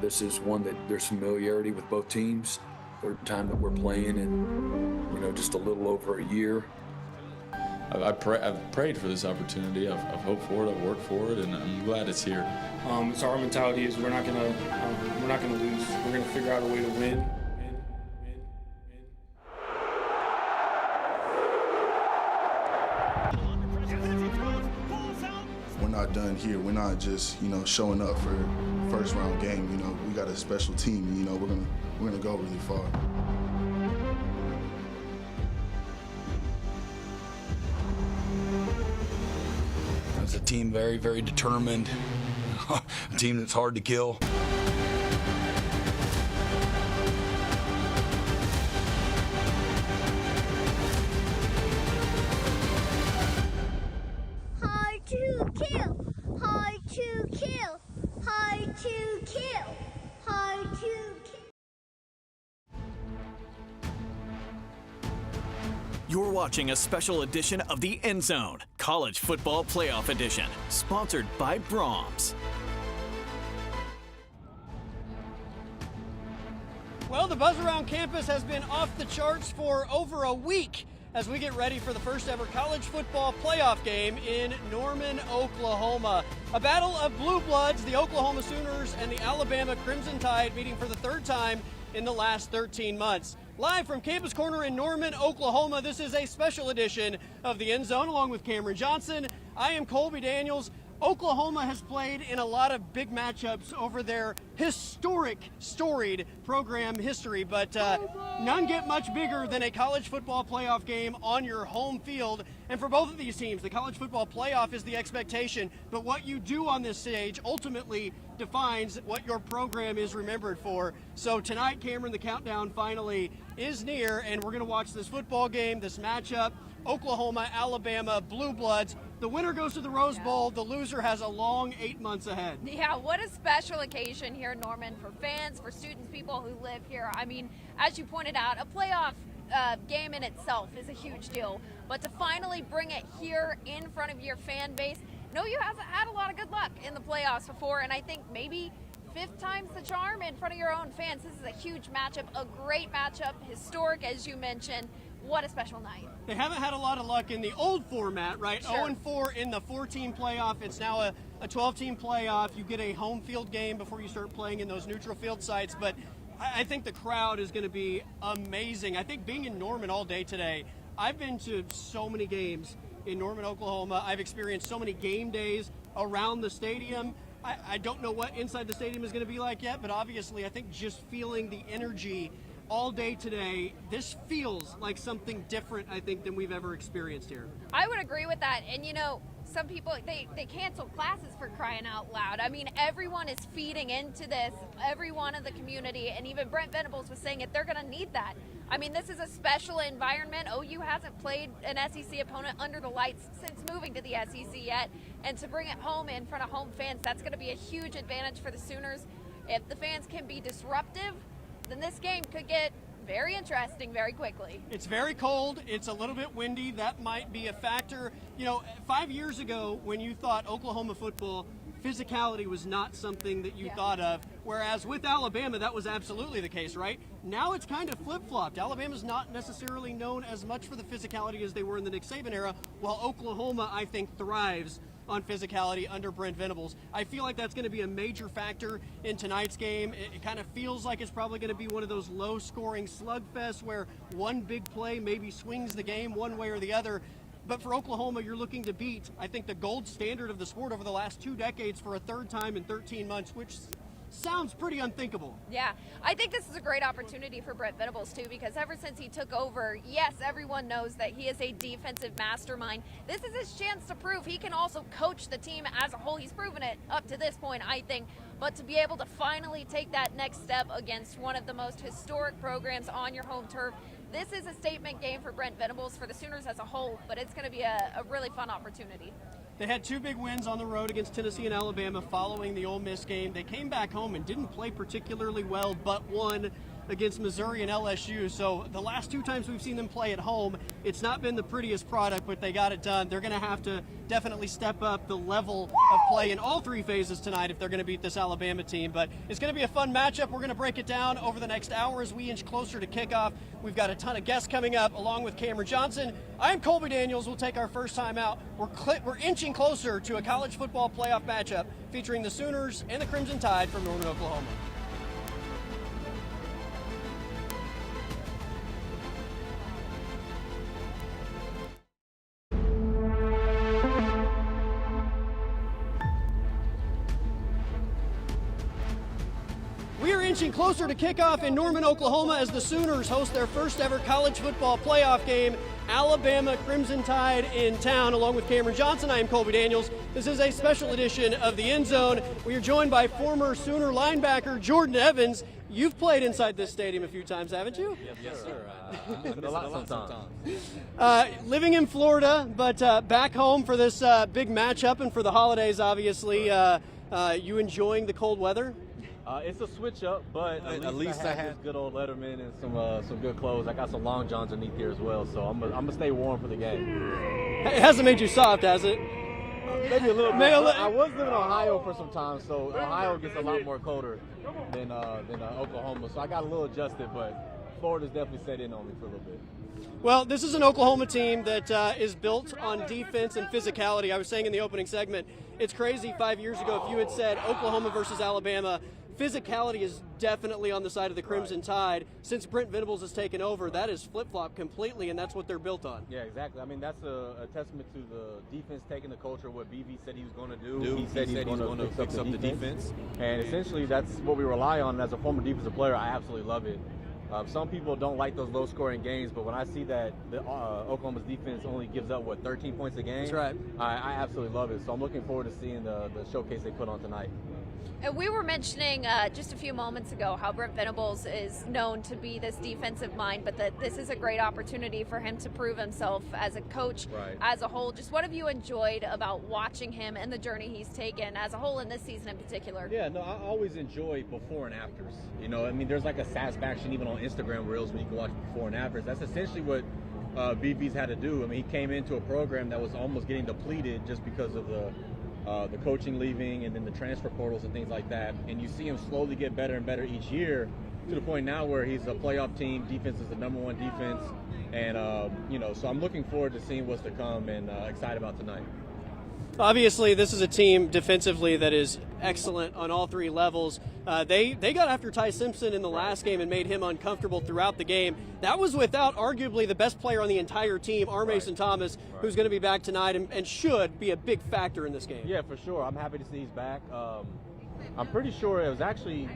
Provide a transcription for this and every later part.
This is one that there's familiarity with both teams. Third time that we're playing in, just a little over a year. I've prayed for this opportunity. I've hoped for it. I've worked for it, and I'm glad it's here. So our mentality is we're not gonna lose. We're gonna figure out a way to win. We're not done here. We're not just showing up for first round game. We got a special team. We're gonna go really far. It's a team very, very determined, a team that's hard to kill. Hard to kill, hard to kill, hard to kill, hard to kill. You're watching a special edition of The End Zone, College Football Playoff Edition, sponsored by Brahms. Well, the buzz around campus has been off the charts for over a week as we get ready for the first ever college football playoff game in Norman, Oklahoma. A battle of blue bloods, the Oklahoma Sooners and the Alabama Crimson Tide meeting for the third time in the last 13 months. Live from Campus Corner in Norman, Oklahoma, this is a special edition of the End Zone along with Cameron Johnson. I am Colby Daniels. Oklahoma has played in a lot of big matchups over their historic, storied program history, but none get much bigger than a college football playoff game on your home field. And for both of these teams, the college football playoff is the expectation, but what you do on this stage ultimately defines what your program is remembered for. So tonight, Cameron, the countdown finally is near, and we're going to watch this football game, this matchup, Oklahoma, Alabama, Blue Bloods. The winner goes to the Rose Bowl. The loser has a long 8 months ahead. Yeah, what a special occasion here in Norman for fans, for students, people who live here. I mean, as you pointed out, a playoff game in itself is a huge deal. But to finally bring it here in front of your fan base, no, you haven't had a lot of good luck in the playoffs before, and I think maybe fifth time's the charm in front of your own fans. This is a huge matchup, a great matchup, historic, as you mentioned. What a special night. They haven't had a lot of luck in the old format, right? Sure. 0-4 in the 14 playoff. It's now a 12-team playoff. You get a home field game before you start playing in those neutral field sites. But I think the crowd is going to be amazing. I think being in Norman all day today, I've been to so many games in Norman, Oklahoma. I've experienced so many game days around the stadium. I don't know what inside the stadium is going to be like yet, but obviously I think just feeling the energy all day today, this feels like something different, I think, than we've ever experienced here. I would agree with that. And, some people, they cancel classes for crying out loud. I mean, everyone is feeding into this, everyone in the community, and even Brent Venables was saying it, they're going to need that. I mean, this is a special environment. OU hasn't played an SEC opponent under the lights since moving to the SEC yet, and to bring it home in front of home fans, that's going to be a huge advantage for the Sooners. If the fans can be disruptive, then this game could get very interesting very quickly. It's very cold. It's a little bit windy. That might be a factor. 5 years ago when you thought Oklahoma football, physicality was not something that you thought of, whereas with Alabama, that was absolutely the case, right? Now it's kind of flip-flopped. Alabama's not necessarily known as much for the physicality as they were in the Nick Saban era, while Oklahoma, I think, thrives on physicality under Brent Venables. I feel like that's going to be a major factor in tonight's game. It kind of feels like it's probably going to be one of those low-scoring slugfests where one big play maybe swings the game one way or the other. But for Oklahoma, you're looking to beat, I think, the gold standard of the sport over the last 2 decades for a third time in 13 months, which sounds pretty unthinkable. Yeah, I think this is a great opportunity for Brent Venables, too, because ever since he took over, yes, everyone knows that he is a defensive mastermind. This is his chance to prove he can also coach the team as a whole. He's proven it up to this point, I think. But to be able to finally take that next step against one of the most historic programs on your home turf, this is a statement game for Brent Venables, for the Sooners as a whole, but it's going to be a really fun opportunity. They had 2 big wins on the road against Tennessee and Alabama following the Ole Miss game. They came back home and didn't play particularly well, but won. against Missouri and LSU. So the last 2 times we've seen them play at home, it's not been the prettiest product, but they got it done. They're going to have to definitely step up the level of play in all 3 phases tonight if they're going to beat this Alabama team. But it's going to be a fun matchup. We're going to break it down over the next hour as we inch closer to kickoff. We've got a ton of guests coming up along with Cameron Johnson. I'm Colby Daniels. We'll take our first time out. We're inching closer to a college football playoff matchup featuring the Sooners and the Crimson Tide from Norman, Oklahoma. We are inching closer to kickoff in Norman, Oklahoma as the Sooners host their first ever college football playoff game. Alabama Crimson Tide in town. Along with Cameron Johnson, I am Colby Daniels. This is a special edition of the End Zone. We are joined by former Sooner linebacker Jordan Evans. You've played inside this stadium a few times, haven't you? Yes, sir. A lot sometimes. Living in Florida, but back home for this big matchup and for the holidays, obviously. You enjoying the cold weather? It's a switch up, but at least I have good old Letterman and some good clothes. I got some long johns underneath here as well, so I'm gonna stay warm for the game. It hasn't made you soft, has it? Maybe a little bit. I was living in Ohio for some time, so Ohio gets a lot more colder than Oklahoma, so I got a little adjusted, but Florida's definitely set in on me for a little bit. Well, this is an Oklahoma team that is built on defense and physicality. I was saying in the opening segment, it's crazy 5 years ago if you had said Oklahoma versus Alabama, physicality is definitely on the side of the Crimson Tide. Since Brent Venables has taken over, that is flip-flop completely, and that's what they're built on. Yeah, exactly. I mean, that's a testament to the defense taking the culture, what BV said he was going to do. He said he's going to fix up the defense. And essentially, that's what we rely on. As a former defensive player, I absolutely love it. Some people don't like those low-scoring games, but when I see that Oklahoma's defense only gives up, 13 points a game? That's right. I absolutely love it. So I'm looking forward to seeing the showcase they put on tonight. And we were mentioning just a few moments ago how Brent Venables is known to be this defensive mind, but that this is a great opportunity for him to prove himself as a coach as a whole. Just what have you enjoyed about watching him and the journey he's taken as a whole in this season in particular? Yeah, no, I always enjoy before and afters. You know, I mean, there's like a satisfaction even on Instagram Reels when you can watch before and afters. That's essentially what BV's had to do. I mean, he came into a program that was almost getting depleted just because of the coaching leaving and then the transfer portals and things like that. And you see him slowly get better and better each year to the point now where he's a playoff team. Defense is the #1 defense. And, so I'm looking forward to seeing what's to come and excited about tonight. Obviously, this is a team defensively that is excellent on all 3 levels. They got after Ty Simpson in the last game and made him uncomfortable throughout the game. That was without arguably the best player on the entire team, R. Mason Thomas, who's going to be back tonight and should be a big factor in this game. Yeah, for sure. I'm happy to see he's back. I'm pretty sure it was actually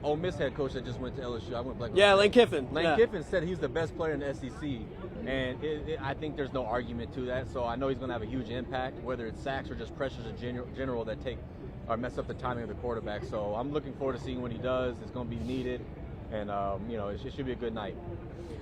Ole Miss head coach that just went to LSU. I went black. Yeah, Lane Kiffin. Kiffin said he's the best player in the SEC, and I think there's no argument to that. So I know he's going to have a huge impact, whether it's sacks or just pressures in general that take or mess up the timing of the quarterback. So I'm looking forward to seeing what he does. It's going to be needed, and it should be a good night.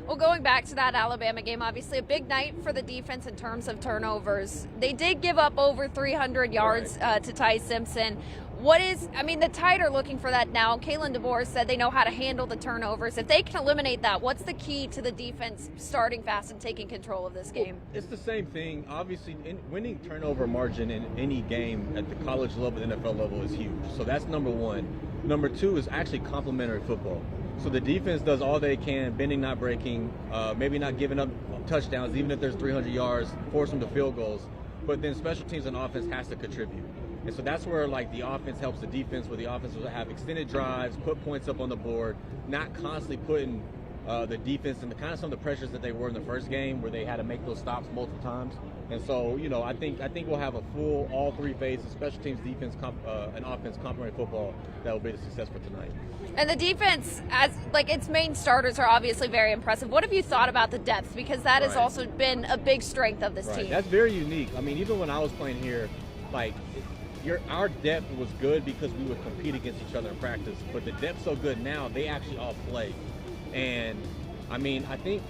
Well, going back to that Alabama game, obviously a big night for the defense in terms of turnovers. They did give up over 300 yards to Ty Simpson. The Tide are looking for that now. Kalen DeBoer said they know how to handle the turnovers. If they can eliminate that, what's the key to the defense starting fast and taking control of this game? It's the same thing. Obviously, winning turnover margin in any game at the college level, the NFL level is huge. So that's number 1. Number 2 is actually complementary football. So the defense does all they can, bending, not breaking, maybe not giving up touchdowns, even if there's 300 yards, force them to field goals. But then special teams and offense has to contribute. And so that's where the offense helps the defense, where the offense will have extended drives, put points up on the board, not constantly putting the defense and some of the pressures that they were in the first game where they had to make those stops multiple times. And so, I think we'll have a full all 3 phases, special teams, defense, and offense, complementary football that will be the success for tonight. And the defense, as its main starters, are obviously very impressive. What have you thought about the depth? Because that has also been a big strength of this team. That's very unique. I mean, even when I was playing here, our depth was good because we would compete against each other in practice. But the depth's so good now, they actually all play. And, I think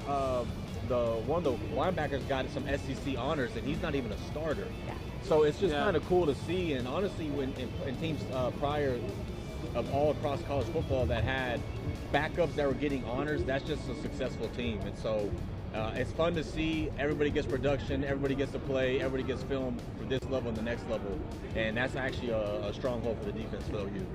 one of the linebackers got some SEC honors, and he's not even a starter. Yeah. So it's just kind of cool to see. And honestly, when in teams prior of all across college football that had backups that were getting honors, that's just a successful team. And so it's fun to see. Everybody gets production, everybody gets to play, everybody gets film for this level and the next level. And that's actually a stronghold for the defense for OU.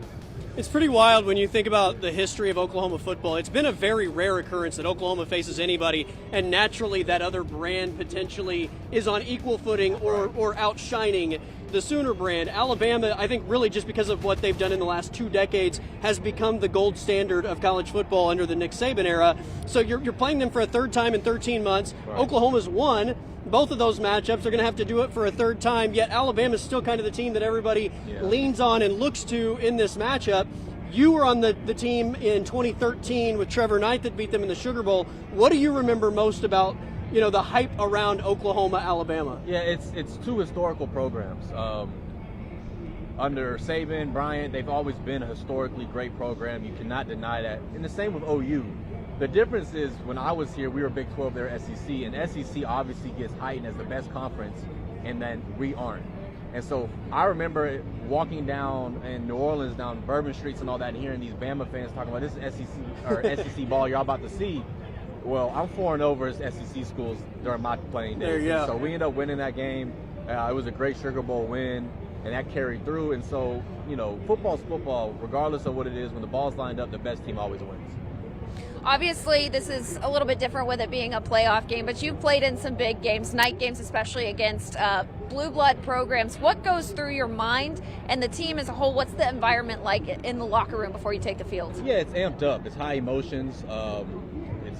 It's pretty wild when you think about the history of Oklahoma football. It's been a very rare occurrence that Oklahoma faces anybody, and naturally that other brand potentially is on equal footing or outshining the Sooner brand. Alabama, I think really just because of what they've done in the last 2 decades, has become the gold standard of college football under the Nick Saban era. So you're playing them for a third time in 13 months. Right. Oklahoma's won both of those matchups. They're going to have to do it for a third time, yet Alabama's still kind of the team that everybody leans on and looks to in this matchup. You were on the team in 2013 with Trevor Knight that beat them in the Sugar Bowl. What do you remember most about the hype around Oklahoma, Alabama? Yeah, it's 2 historical programs. Under Saban, Bryant, they've always been a historically great program. You cannot deny that. And the same with OU. The difference is when I was here, we were Big 12, they're SEC, and SEC obviously gets heightened as the best conference, and then we aren't. And so I remember walking down in New Orleans, down Bourbon Streets and all that, and hearing these Bama fans talking about this SEC or SEC ball you're all about to see. Well, I'm 4-0 as SEC schools during my playing days. There you go. So we ended up winning that game. It was a great Sugar Bowl win, and that carried through. And so, football's football, regardless of what it is. When the ball's lined up, the best team always wins. Obviously, this is a little bit different with it being a playoff game, but you've played in some big games, night games especially, against blue blood programs. What goes through your mind and the team as a whole? What's the environment like in the locker room before you take the field? Yeah, it's amped up. It's high emotions.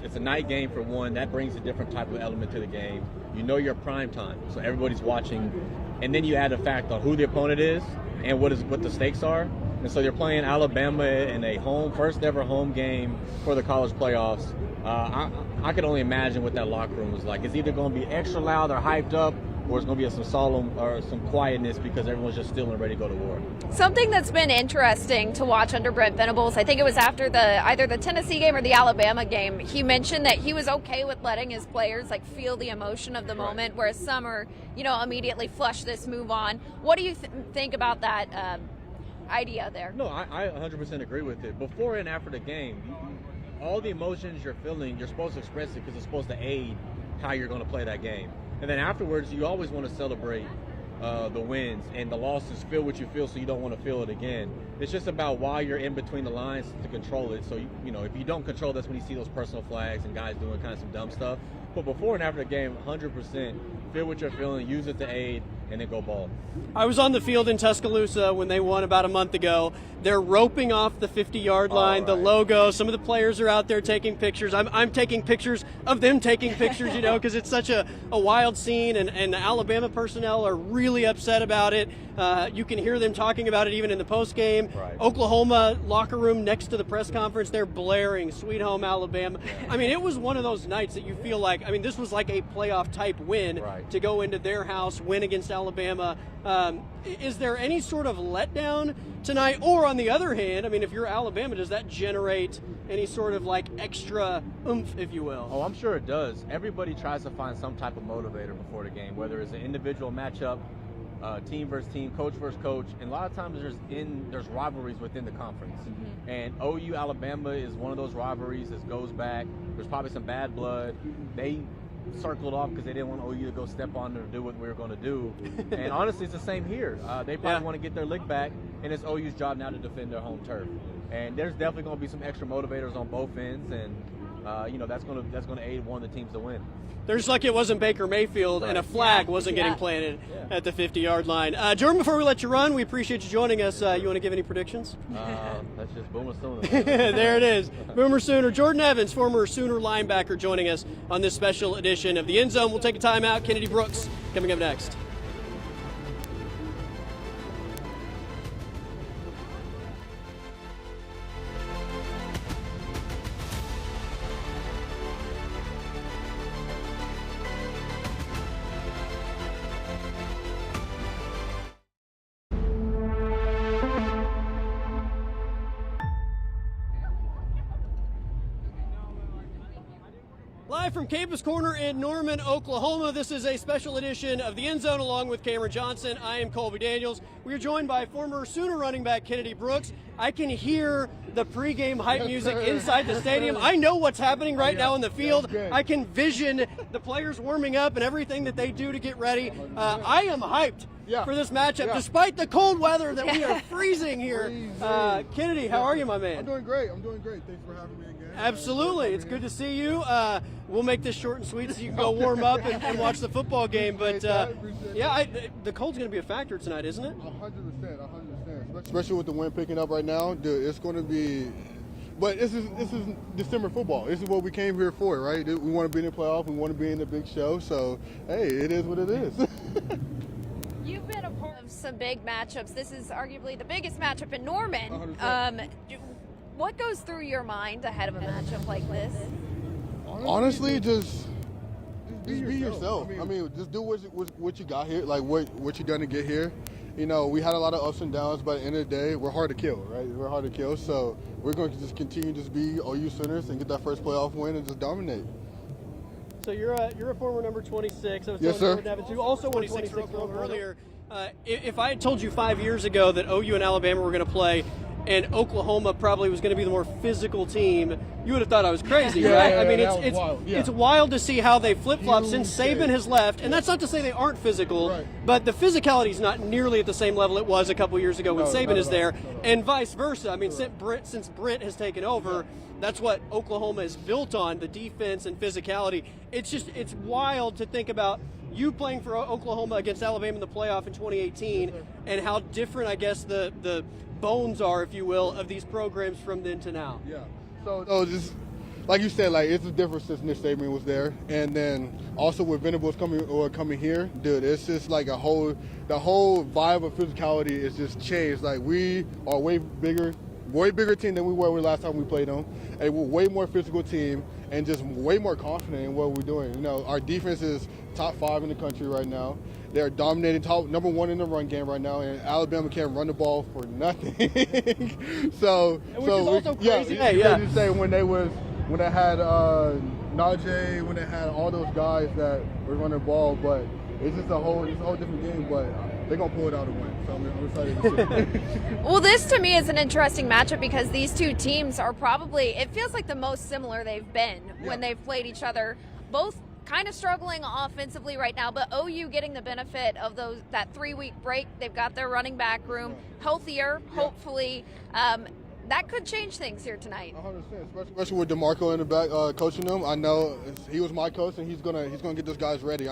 It's a night game for one. That brings a different type of element to the game. You're prime time, so everybody's watching. And then you add a fact on who the opponent is and what the stakes are. And so you're playing Alabama in a first ever home game for the college playoffs. I can only imagine what that locker room was like. It's either going to be extra loud or hyped up, or it's going to be some solemn or some quietness because everyone's just still and ready to go to war. Something that's been interesting to watch under Brent Venables, I think it was after either the Tennessee game or the Alabama game, he mentioned that he was okay with letting his players feel the emotion of the moment, whereas some are, immediately flush this, move on. What do you think about that idea there? No, I 100% agree with it. Before and after the game, all the emotions you're feeling, you're supposed to express it because it's supposed to aid how you're going to play that game. And then afterwards, you always want to celebrate the wins, and the losses feel what you feel, so you don't want to feel it again. It's just about while you're in between the lines to control it. So, if you don't control, that's when you see those personal flags and guys doing kind of some dumb stuff. But before and after the game, 100% feel what you're feeling, use it to aid, and then go ball. I was on the field in Tuscaloosa when they won about a month ago. They're roping off the 50-yard line, the logo. Some of the players are out there taking pictures. I'm taking pictures of them taking pictures, because it's such a wild scene, and the Alabama personnel are really upset about it. You can hear them talking about it even in the postgame. Right. Oklahoma locker room next to the press conference, they're blaring "Sweet Home Alabama." I mean, it was one of those nights that you feel like, this was like a playoff-type win to go into their house, win against Alabama. Is there any sort of letdown tonight? Or on the other hand, if you're Alabama, does that generate any sort of extra oomph, if you will? Oh, I'm sure it does. Everybody tries to find some type of motivator before the game, whether it's an individual matchup, team versus team, coach versus coach, and a lot of times there's rivalries within the conference. Mm-hmm. And OU Alabama is one of those rivalries that goes back. There's probably some bad blood. They circled off because they didn't want OU to go step on or do what we were going to do. And honestly, it's the same here. They probably want to get their lick back, and it's OU's job now to defend their home turf. And there's definitely going to be some extra motivators on both ends, and that's going to aid one of the teams to win. There's like it wasn't Baker Mayfield and a flag wasn't getting planted at the 50-yard line. Jordan, before we let you run, we appreciate you joining us. You want to give any predictions? That's just Boomer Sooner. There it is. Boomer Sooner. Jordan Evans, former Sooner linebacker, joining us on this special edition of The End Zone. We'll take a timeout. Kennedy Brooks coming up next. Live Live from Campus Corner in Norman, Oklahoma. This is a special edition of the End Zone along with Cameron Johnson. I am Colby Daniels. We are joined by former Sooner running back Kennedy Brooks. I can hear the pregame hype music inside the stadium. I know what's happening right now in the field. I can vision the players warming up and everything that they do to get ready. I am hyped for this matchup, despite the cold weather that we are freezing here. Kennedy, how are you, my man? I'm doing great. Thanks for having me again. Absolutely. It's good to see you. We'll make this short and sweet so you can go warm up and watch the football game. But, the cold's going to be a factor tonight, isn't it? 100%. Especially with the wind picking up right now, dude, it's going to be – but this is December football. This is what we came here for, right? We want to be in the playoff. We want to be in the big show. So, hey, it is what it is. You've been a part of some big matchups. This is arguably the biggest matchup in Norman. What goes through your mind ahead of a matchup like this? Honestly, just be yourself. I mean, just do what you got here, like what you done to get here. You know, we had a lot of ups and downs, but at the end of the day, we're hard to kill, right? We're hard to kill, so we're going to just continue to just be OU Sooners and get that first playoff win and just dominate. So you're a former number 26. I was yes, sir. You also won 26 earlier. If I had told you 5 years ago that OU and Alabama were going to play and Oklahoma probably was going to be the more physical team, you would have thought I was crazy, right? I mean, it's wild to see how they flip-flop since Saban has left. And that's not to say they aren't physical, but the physicality is not nearly at the same level it was a couple years ago when Saban is there, and vice versa. I mean, since Brent has taken over, that's what Oklahoma is built on, the defense and physicality. It's wild to think about you playing for Oklahoma against Alabama in the playoff in 2018 and how different, I guess, the bones are, if you will, of these programs from then to now. Yeah. So just like you said, like it's a difference since Nick Saban was there, and then also with Venables coming here, dude, it's just like the whole vibe of physicality is just changed. Like we are way bigger team than we were last time we played them, and we're way more physical team and just way more confident in what we're doing. You know, our defense is top 5 in the country right now. They're dominating, number 1 in the run game right now, and Alabama can't run the ball for nothing. Which is also crazy. You say when they had Najee, when they had all those guys that were running the ball, but it's a whole different game. But they're gonna pull it out and win. So I'm excited to see. Well, this to me is an interesting matchup because these two teams are probably, it feels like the most similar they've been when they've played each other. Both kind of struggling offensively right now, but OU getting the benefit of that 3-week break. They've got their running back room healthier, hopefully. That could change things here tonight. 100%, especially with DeMarco in the back coaching them. I know he was my coach, and he's gonna get those guys ready.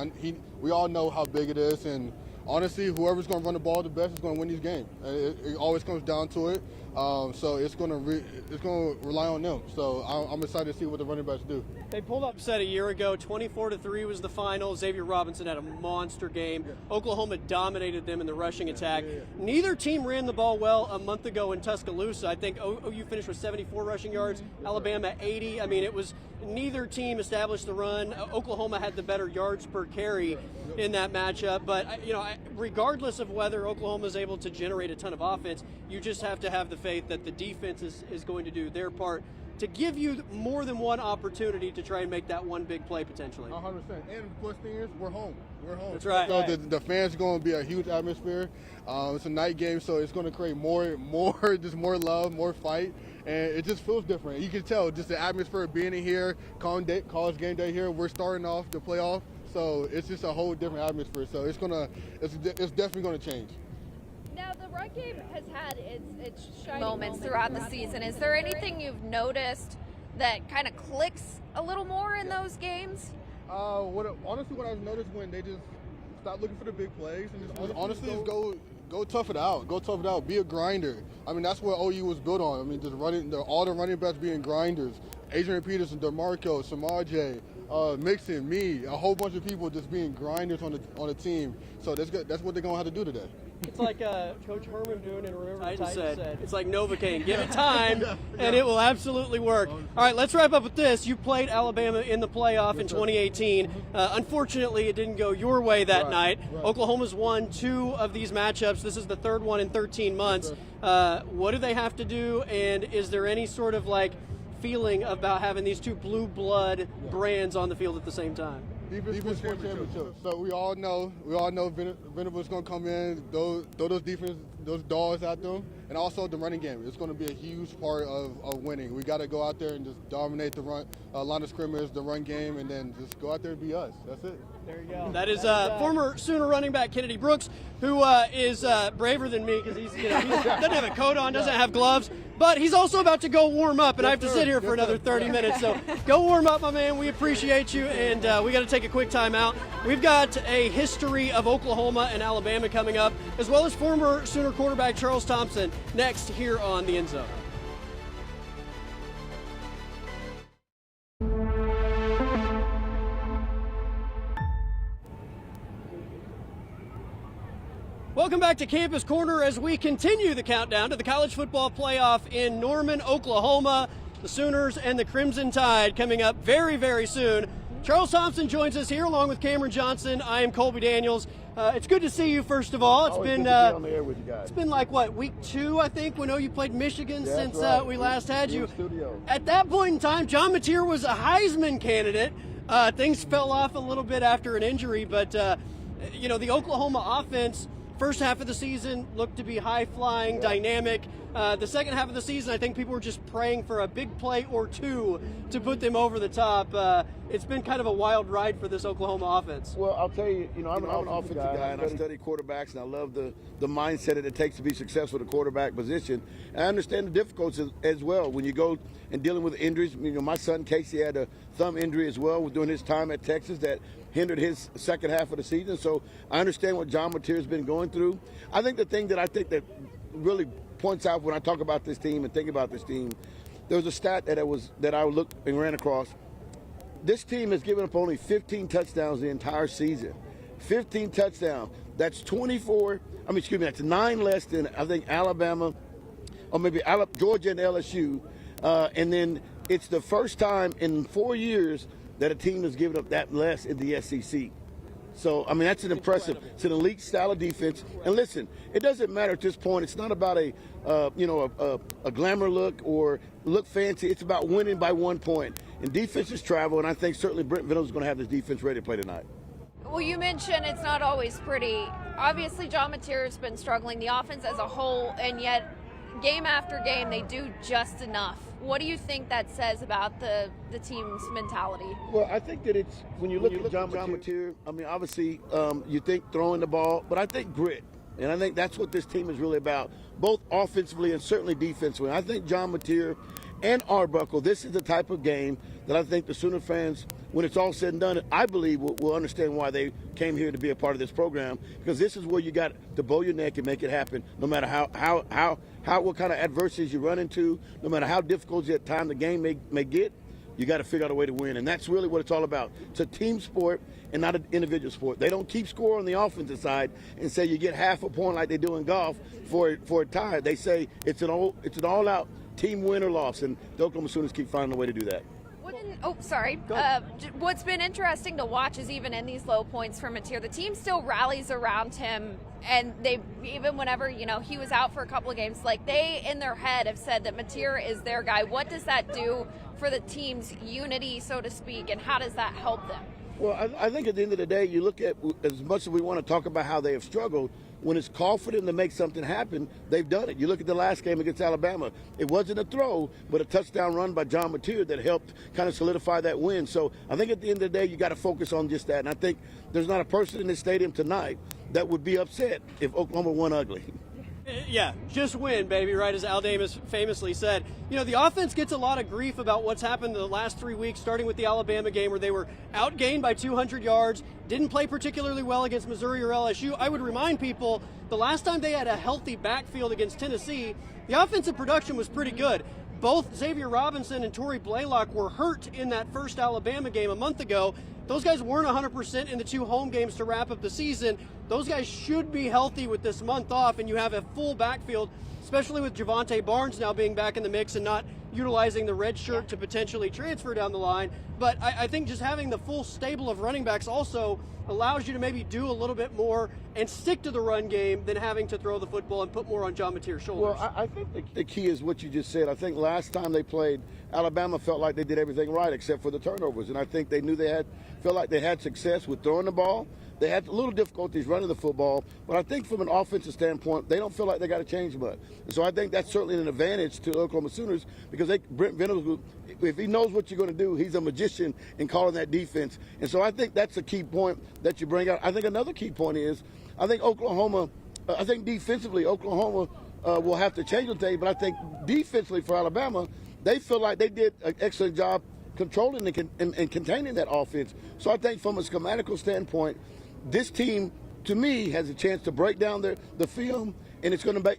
We all know how big it is, and honestly, whoever's gonna run the ball the best is gonna win these games. It always comes down to it. So it's gonna rely on them. So I'm excited to see what the running backs do. They pulled up set a year ago. 24-3 was the final. Xavier Robinson had a monster game. Oklahoma dominated them in the rushing attack. Neither team ran the ball well a month ago in Tuscaloosa. I think OU finished with 74 rushing yards. Alabama 80. I mean, it was neither team established the run. Oklahoma had the better yards per carry in that matchup. But regardless of whether Oklahoma is able to generate a ton of offense, you just have to have the faith that the defense is going to do their part to give you more than one opportunity to try and make that one big play potentially. 100%. And the plus thing is, we're home. That's right. So the fans are going to be a huge atmosphere. It's a night game, so it's going to create more love, more fight, and it just feels different. You can tell just the atmosphere of being in here, college game day here. We're starting off the playoff, so it's just a whole different atmosphere. So it's definitely going to change. Now, the run game has had its shining moments throughout the season. Is there anything you've noticed that kind of clicks a little more in those games? Honestly, what I've noticed when they just stop looking for the big plays and just honestly just go tough it out. Go tough it out. Be a grinder. I mean, that's what OU was built on. I mean, just all the running backs being grinders. Adrian Peterson, DeMarco, Samaje, Mixon, me, a whole bunch of people just being grinders on the team. So that's what they're going to have to do today. It's like Coach Herman doing it. Remember, Titan said it's like Novocaine. Give it time, and it will absolutely work. All right, let's wrap up with this. You played Alabama in the playoff in 2018. Unfortunately, it didn't go your way that night. Oklahoma's won 2 of these matchups. This is the 3rd one in 13 months. What do they have to do, and is there any sort of feeling about having these two blue blood brands on the field at the same time? Defense championship. So we all know Venables going to come in, throw those dogs at them, and also the running game. It's going to be a huge part of winning. We got to go out there and just dominate the run, line of scrimmage, the run game, and then just go out there and be us. That's it. There you go. That is former Sooner running back Kennedy Brooks, who is braver than me because he doesn't have a coat on, doesn't have gloves, but he's also about to go warm up, and I have to sit here for another 30 minutes. So go warm up, my man. We appreciate you, and we got to take a quick time out. We've got a history of Oklahoma and Alabama coming up, as well as former Sooner quarterback Charles Thompson next here on The End Zone. Welcome back to Campus Corner as we continue the countdown to the college football playoff in Norman, Oklahoma. The Sooners and the Crimson Tide coming up very, very soon. Charles Thompson joins us here along with Cameron Johnson. I am Colby Daniels. It's good to see you, first of all. It's been on the air with you guys. It's been like, what, week 2, I think? We know you played Michigan since we last had you. Studio. At that point in time, John Mateer was a Heisman candidate. Things fell off a little bit after an injury, but, the Oklahoma offense, first half of the season looked to be high-flying, dynamic. The second half of the season, I think people were just praying for a big play or two to put them over the top. It's been kind of a wild ride for this Oklahoma offense. Well, I'll tell you, I'm an offensive guy, and I study quarterbacks, and I love the mindset that it takes to be successful at the quarterback position. And I understand the difficulties as well when you go and dealing with injuries. My son Casey had a thumb injury as well during his time at Texas that hindered his second half of the season. So I understand what John Mateer has been going through. I think the thing that that really points out when I talk about this team and think about this team, there was a stat that I looked and ran across. This team has given up only 15 touchdowns the entire season. 15 touchdowns. That's that's 9 less than, I think, Alabama, or maybe Georgia and LSU. And then it's the first time in 4 years that a team has given up that less in the SEC. So, that's an impressive, it's an elite style of defense. And listen, it doesn't matter at this point. It's not about a glamour look or look fancy. It's about winning by 1 point. And defenses travel, and I think certainly Brent Venables is going to have this defense ready to play tonight. Well, you mentioned it's not always pretty. Obviously, John Mateer has been struggling, the offense as a whole, and yet game after game they do just enough. What do you think that says about the team's mentality? Well, I think that it's when you look at John Mateer, obviously you think throwing the ball, but I think grit. And I think that's what this team is really about, both offensively and certainly defensively. I think John Mateer and Arbuckle, this is the type of game that I think the Sooner fans, when it's all said and done, I believe will understand why they came here to be a part of this program, because this is where you got to bow your neck and make it happen, no matter what kind of adversities you run into, no matter how difficult at time the game may get, you got to figure out a way to win. And that's really what it's all about. It's a team sport and not an individual sport. They don't keep score on the offensive side and say you get half a point like they do in golf for a tie. They say it's an all-out team win or loss, and the Oklahoma Sooners keep finding a way to do that. What's been interesting to watch is even in these low points for Mateer, the team still rallies around him, and they even whenever he was out for a couple of games, like they in their head have said that Mateer is their guy. What does that do for the team's unity, so to speak, and how does that help them? Well, I think at the end of the day, you look at, as much as we want to talk about how they have struggled, when it's called for them to make something happen, they've done it. You look at the last game against Alabama. It wasn't a throw, but a touchdown run by John Mateer that helped kind of solidify that win. So I think at the end of the day, you got to focus on just that. And I think there's not a person in this stadium tonight that would be upset if Oklahoma won ugly. Yeah, just win, baby, right, as Al Davis famously said. The offense gets a lot of grief about what's happened in the last 3 weeks, starting with the Alabama game where they were outgained by 200 yards, didn't play particularly well against Missouri or LSU. I would remind people, the last time they had a healthy backfield against Tennessee, the offensive production was pretty good. Both Xavier Robinson and Torrey Blaylock were hurt in that first Alabama game a month ago. Those guys weren't 100% in the 2 home games to wrap up the season. those guys should be healthy with this month off, and you have a full backfield, especially with Javonte Barnes now being back in the mix and not utilizing the red shirt to potentially transfer down the line. But I think just having the full stable of running backs also allows you to maybe do a little bit more and stick to the run game than having to throw the football and put more on John Mateer's shoulders. Well, I think the key is what you just said. I think last time they played, Alabama felt like they did everything right except for the turnovers, and I think they knew felt like they had success with throwing the ball. They had a little difficulties running the football, but I think from an offensive standpoint, they don't feel like they got to change much. And so I think that's certainly an advantage to Oklahoma Sooners because Brent Venables, if he knows what you're going to do, he's a magician in calling that defense. And so I think that's a key point that you bring out. I think another key point is I think defensively, Oklahoma will have to change the thing, but I think defensively for Alabama, they feel like they did an excellent job controlling and containing that offense. So I think from a schematical standpoint, this team, to me, has a chance to break down the film, and it's going to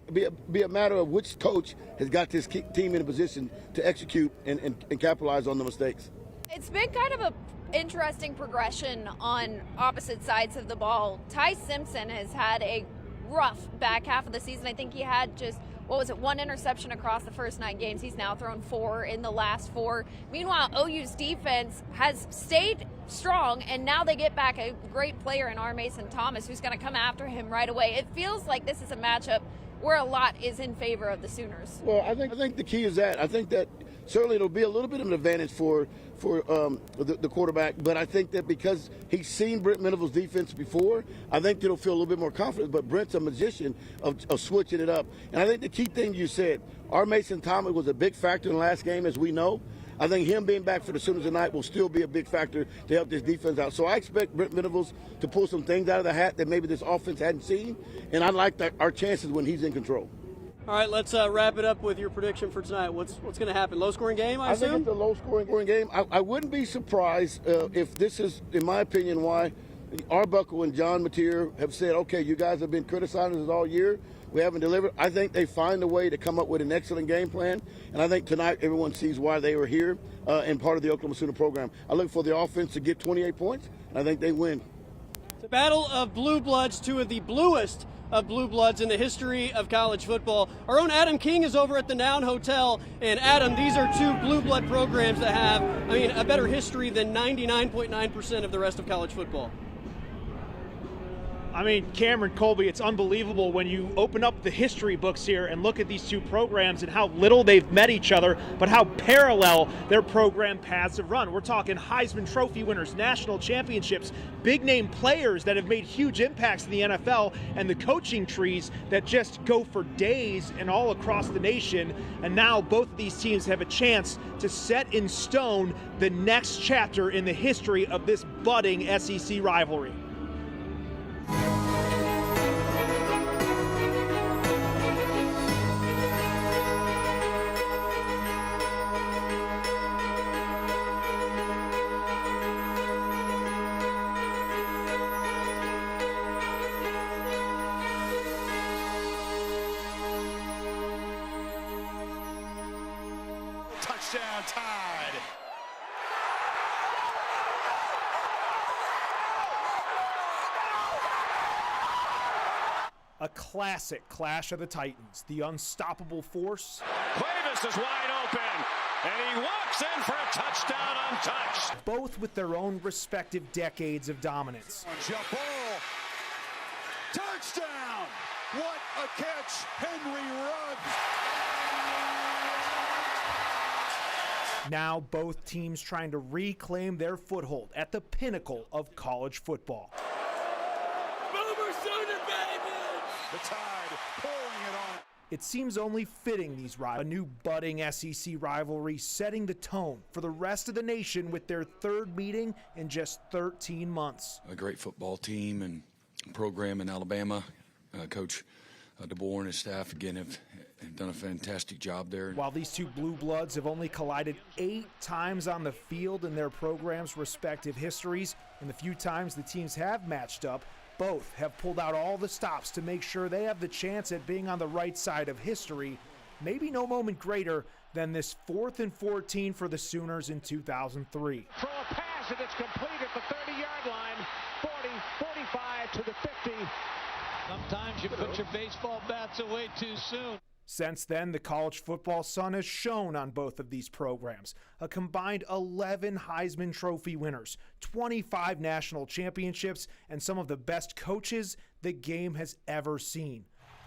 be a matter of which coach has got this team in a position to execute and capitalize on the mistakes. It's been kind of a interesting progression on opposite sides of the ball. Ty Simpson has had a rough back half of the season. I think he had just, one interception across the first 9 games. He's now thrown 4 in the last 4. Meanwhile, OU's defense has stayed strong, and now they get back a great player in R. Mason Thomas, who's going to come after him right away. It feels like this is a matchup where a lot is in favor of the Sooners. Well, I think the key is that. I think that certainly it'll be a little bit of an advantage for the quarterback, but I think that because he's seen Brent Venables' defense before, I think it'll feel a little bit more confident. But Brent's a magician of switching it up. And I think the key thing you said, R. Mason Thomas was a big factor in the last game, as we know. I think him being back for the Sooners tonight will still be a big factor to help this defense out. So I expect Brent Venables to pull some things out of the hat that maybe this offense hadn't seen, and I like our chances when he's in control. All right, let's wrap it up with your prediction for tonight. What's going to happen? Low-scoring game, I assume? think it's a low-scoring game. I wouldn't be surprised if this is, in my opinion, why Arbuckle and John Mateer have said, okay, you guys have been criticizing us all year. We haven't delivered. I think they find a way to come up with an excellent game plan, and I think tonight everyone sees why they were here and part of the Oklahoma Sooner program. I look for the offense to get 28 points, and I think they win. It's a battle of blue bloods, 2 of the bluest of blue bloods in the history of college football. Our own Adam King is over at the Noun Hotel, and Adam, these are 2 blue blood programs that have, a better history than 99.9% of the rest of college football. Cameron, Colby, it's unbelievable when you open up the history books here and look at these 2 programs and how little they've met each other, but how parallel their program paths have run. We're talking Heisman Trophy winners, national championships, big-name players that have made huge impacts in the NFL, and the coaching trees that just go for days and all across the nation. And now both of these teams have a chance to set in stone the next chapter in the history of this budding SEC rivalry. Touchdown, Tide. A classic clash of the Titans, the unstoppable force. Cuevas is wide open, and he walks in for a touchdown untouched. Both with their own respective decades of dominance. Jabal, touchdown! What a catch, Henry Ruggs. Now both teams trying to reclaim their foothold at the pinnacle of college football. Boomer Sooner, baby! The Tide pouring it on. It seems only fitting these rivals, a new budding SEC rivalry setting the tone for the rest of the nation with their 3rd meeting in just 13 months. A great football team and program in Alabama. Coach DeBoer and his staff, again, have done a fantastic job there. While these 2 blue bloods have only collided 8 times on the field in their programs' respective histories, and the few times the teams have matched up, both have pulled out all the stops to make sure they have the chance at being on the right side of history. Maybe no moment greater than this 4th and 14 for the Sooners in 2003. Throw a pass, and it's complete at the 30-yard line for 40, 45 to the 50. Sometimes you put your baseball bats away too soon. Since then, the college football sun has shone on both of these programs. A combined 11 Heisman Trophy winners, 25 national championships, and some of the best coaches the game has ever seen.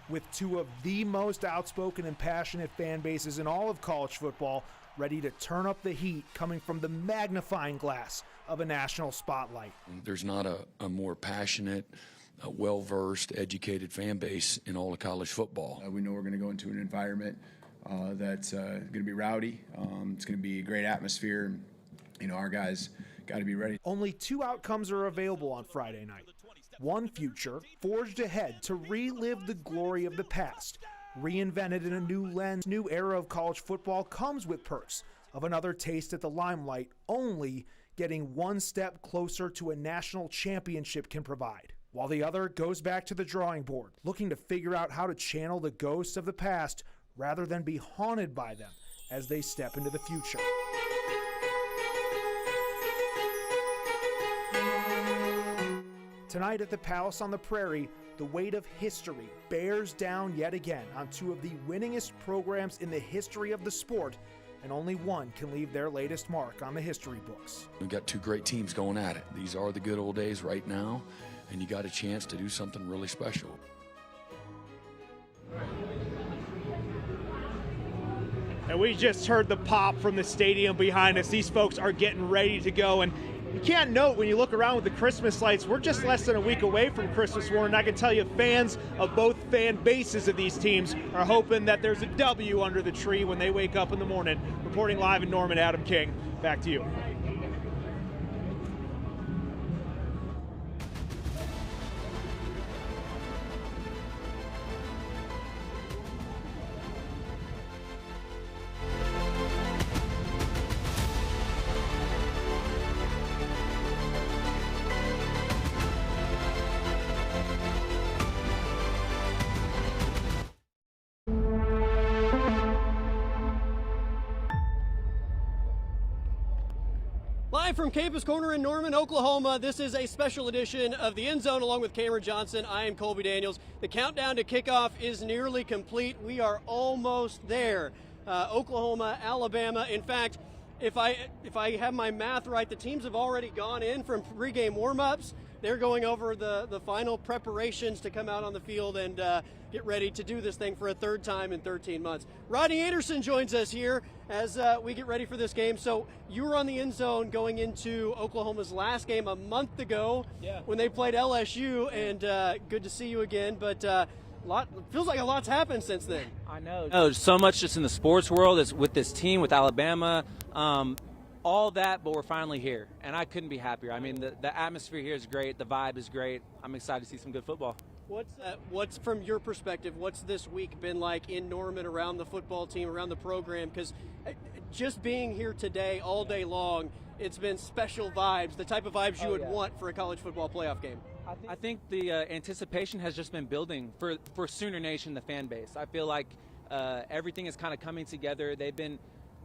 With two of the most outspoken and passionate fan bases in all of college football, ready to turn up the heat coming from the magnifying glass of a national spotlight. There's not a more passionate, well-versed, educated fan base in all of college football. We know we're going to go into an environment that's going to be rowdy. It's going to be a great atmosphere. You know, our guys got to be ready. Only two outcomes are available on Friday night. One future forged ahead to relive the glory of the past. Reinvented in a new lens, new era of college football comes with perks of another taste at the limelight, only getting one step closer to a national championship can provide. While the other goes back to the drawing board, looking to figure out how to channel the ghosts of the past rather than be haunted by them as they step into the future. Tonight at the Palace on the Prairie, the weight of history bears down yet again on two of the winningest programs in the history of the sport, and only one can leave their latest mark on the history books. We've got two great teams going at it. These are the good old days right now, and you got a chance to do something really special. And we just heard the pop from the stadium behind us. These folks are getting ready to go. And you can't note when you look around with the Christmas lights, we're just less than a week away from Christmas, Warren. I can tell you fans of both fan bases of these teams are hoping that there's a W under the tree when they wake up in the morning. Reporting live in Norman, Adam King. Back to you. Live from Campus Corner in Norman, Oklahoma, this is a special edition of the End Zone along with Cameron Johnson. I am Colby Daniels. The countdown to kickoff is nearly complete. We are almost there. Oklahoma, Alabama. In fact, if I have my math right, the teams have already gone in from pregame warm-ups. They're going over the final preparations to come out on the field and get ready to do this thing for a third time in 13 months. Rodney Anderson joins us here as we get ready for this game. So you were on the End Zone going into Oklahoma's last game a month ago when they played LSU, and good to see you again. But feels like a lot's happened since then. I know. No, so much just in the sports world is with this team, with Alabama. All that, but we're finally here, and I couldn't be happier. I mean, the atmosphere here is great. The vibe is great. I'm excited to see some good football. What's from your perspective, what's this week been like in Norman, around the football team, around the program? Because just being here today all day long, it's been special vibes, the type of vibes you would want for a college football playoff game. I think the anticipation has just been building for Sooner Nation, the fan base. I feel like everything is kind of coming together. They've been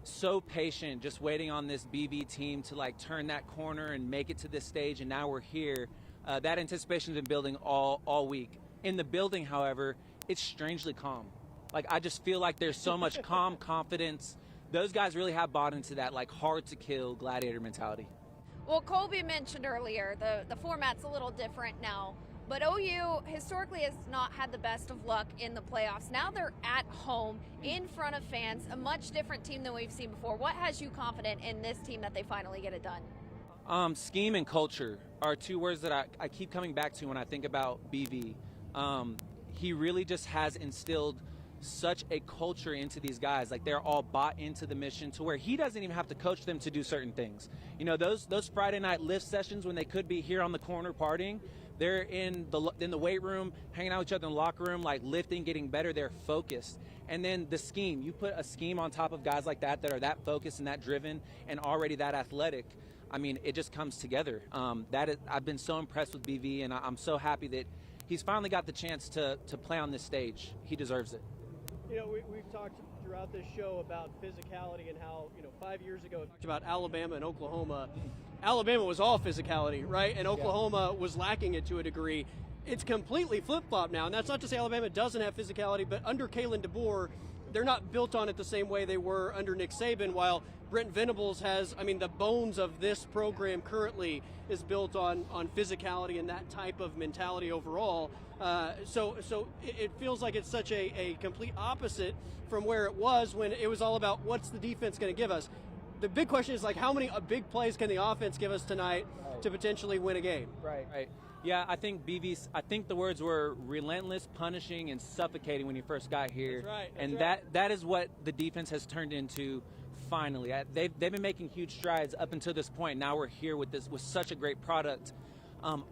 so patient, just waiting on this BV team to like turn that corner and make it to this stage, and now we're here. That anticipation's been building all week. In the building, however, it's strangely calm. Like, I just feel like there's so much calm confidence. Those guys really have bought into that like hard to kill gladiator mentality. Well, Colby mentioned earlier the format's a little different now. But OU historically has not had the best of luck in the playoffs. Now they're at home in front of fans, a much different team than we've seen before. What has you confident in this team that they finally get it done? Scheme and culture are two words that I keep coming back to when I think about BV. He really just has instilled such a culture into these guys. Like, they're all bought into the mission to where he doesn't even have to coach them to do certain things. You know, those Friday night lift sessions when they could be here on the corner partying, they're in the weight room, hanging out with each other in the locker room, like lifting, getting better. They're focused. And then the scheme, you put a scheme on top of guys like that are that focused and that driven and already that athletic. I mean, it just comes together. I've been so impressed with BV, and I'm so happy that he's finally got the chance to play on this stage. He deserves it. You know, we've talked throughout this show about physicality and how, 5 years ago, we talked about Alabama and Oklahoma. Alabama was all physicality, right? And Oklahoma was lacking it to a degree. It's completely flip-flopped now, and that's not to say Alabama doesn't have physicality, but under Kalen DeBoer, they're not built on it the same way they were under Nick Saban, while Brent Venables has, the bones of this program currently is built on physicality and that type of mentality overall. So it feels like it's such a complete opposite from where it was when it was all about what's the defense going to give us. The big question is, how many big plays can the offense give us tonight to potentially win a game? Right. Yeah, I think the words were relentless, punishing, and suffocating when you first got here. That's right. That is what the defense has turned into finally. They've been making huge strides up until this point. Now we're here with such a great product.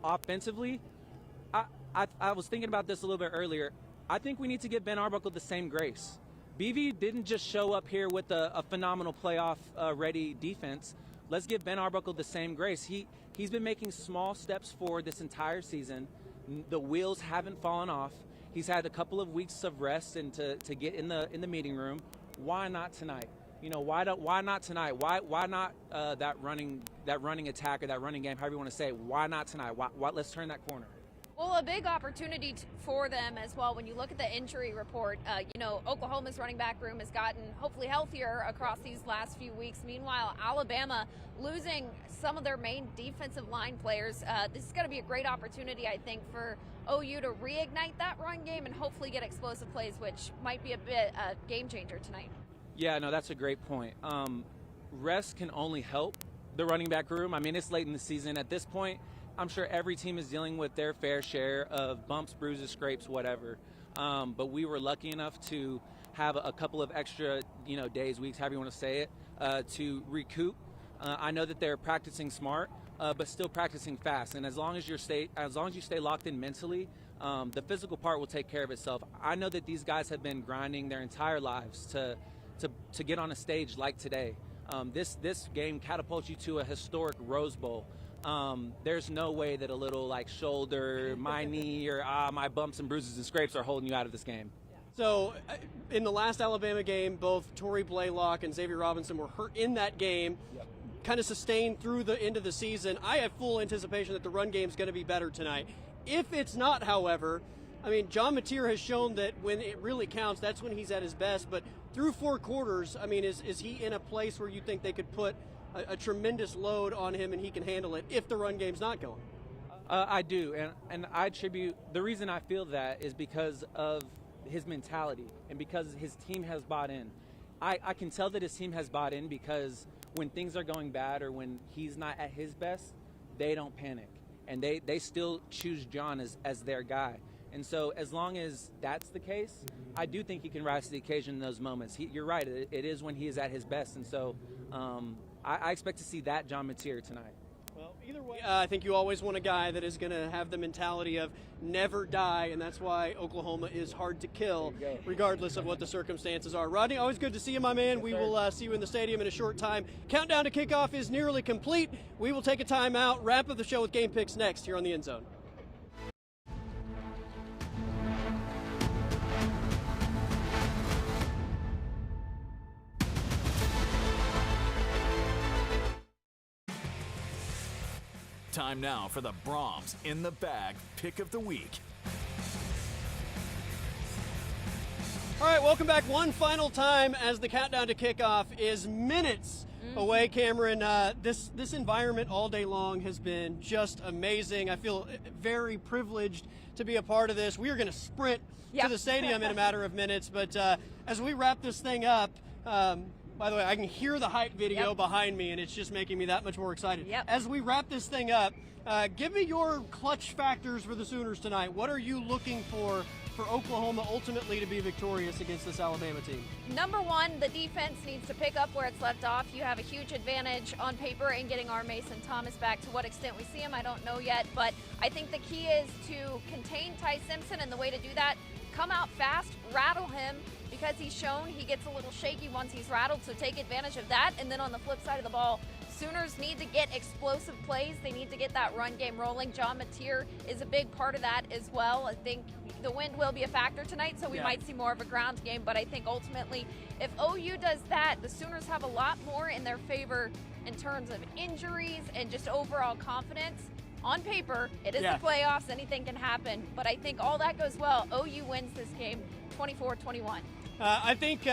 Offensively, I was thinking about this a little bit earlier. I think we need to give Ben Arbuckle the same grace. BV didn't just show up here with a phenomenal playoff ready defense. Let's give Ben Arbuckle the same grace. He's been making small steps forward this entire season. The wheels haven't fallen off. He's had a couple of weeks of rest and to get in the meeting room. Why not tonight? Why not tonight? Why not that running attack or that running game, however you want to say it? Why not tonight? Why let's turn that corner. Well, a big opportunity for them as well. When you look at the injury report, Oklahoma's running back room has gotten hopefully healthier across these last few weeks. Meanwhile, Alabama losing some of their main defensive line players. This is going to be a great opportunity, I think, for OU to reignite that run game and hopefully get explosive plays, which might be a bit game changer tonight. Yeah, no, that's a great point. Rest can only help the running back room. It's late in the season. At this point, I'm sure every team is dealing with their fair share of bumps, bruises, scrapes, whatever. But we were lucky enough to have a couple of extra, days, weeks, however you want to say it, to recoup. I know that they're practicing smart, but still practicing fast. And as long as you stay locked in mentally, the physical part will take care of itself. I know that these guys have been grinding their entire lives to get on a stage like today. This game catapults you to a historic Rose Bowl. There's no way that a little shoulder, my knee, or my bumps and bruises and scrapes are holding you out of this game. So in the last Alabama game, both Torrey Blaylock and Xavier Robinson were hurt in that game, kind of sustained through the end of the season. I have full anticipation that the run game is going to be better tonight. If it's not, however, John Mateer has shown that when it really counts, that's when he's at his best. But through 4 quarters, is he in a place where you think they could put a tremendous load on him and he can handle it if the run game's not going? I do, and I attribute the reason I feel that is because of his mentality and because his team has bought in. I can tell that his team has bought in because when things are going bad or when he's not at his best, they don't panic and they still choose John as their guy. And so as long as that's the case, I do think he can rise to the occasion in those moments. You're right, it is when he is at his best, and so I expect to see that John Mateer tonight. Well, either way, I think you always want a guy that is going to have the mentality of never die, and that's why Oklahoma is hard to kill, regardless of what the circumstances are. Rodney, always good to see you, my man. We will see you in the stadium in a short time. Countdown to kickoff is nearly complete. We will take a timeout, wrap up the show with game picks next here on the End Zone. Time now for the Brahms in the Bag Pick of the Week. All right, welcome back one final time as the countdown to kickoff is minutes away. Cameron, this environment all day long has been just amazing. I feel very privileged to be a part of this. We are going to sprint to the stadium in a matter of minutes, but as we wrap this thing up, by the way, I can hear the hype video behind me, and it's just making me that much more excited. As we wrap this thing up, give me your clutch factors for the Sooners tonight. What are you looking for Oklahoma ultimately to be victorious against this Alabama team? Number one, the defense needs to pick up where it's left off. You have a huge advantage on paper in getting our Mason Thomas back. To what extent we see him, I don't know yet, but I think the key is to contain Ty Simpson, and the way to do that, come out fast, rattle him, because he's shown he gets a little shaky once he's rattled, so take advantage of that. And then on the flip side of the ball, Sooners need to get explosive plays. They need to get that run game rolling. John Mateer is a big part of that as well. I think the wind will be a factor tonight, so we might see more of a ground game. But I think ultimately, if OU does that, the Sooners have a lot more in their favor in terms of injuries and just overall confidence. On paper, it is the playoffs. Anything can happen. But I think all that goes well. OU wins this game 24-21. I think,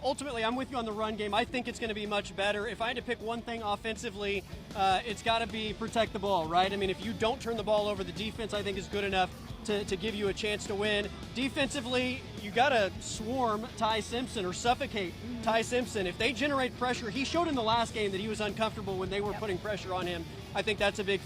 ultimately I'm with you on the run game. I think it's going to be much better. If I had to pick one thing offensively, it's got to be protect the ball, right? I mean, if you don't turn the ball over, the defense, I think, is good enough to give you a chance to win. Defensively, you got to swarm Ty Simpson or suffocate Ty Simpson. If they generate pressure, he showed in the last game that he was uncomfortable when they were putting pressure on him. I think that's a big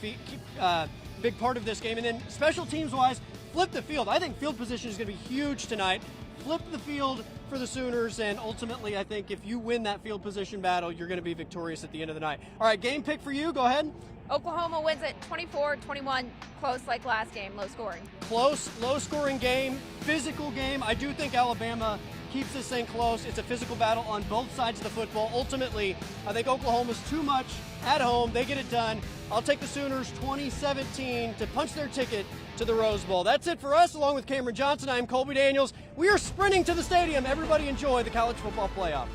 part of this game. And then special teams-wise, flip the field. I think field position is going to be huge tonight. Flip the field for the Sooners, and ultimately I think if you win that field position battle, you're going to be victorious at the end of the night. All right, game pick for you. Go ahead. Oklahoma wins it 24-21, close like last game, low scoring. Close, low-scoring game, physical game. I do think Alabama keeps this thing close. It's a physical battle on both sides of the football. Ultimately, I think Oklahoma's too much at home. They get it done. I'll take the Sooners 2017 to punch their ticket to the Rose Bowl. That's it for us. Along with Cameron Johnson, I'm Colby Daniels. We are sprinting to the stadium. Everybody enjoy the college football playoff.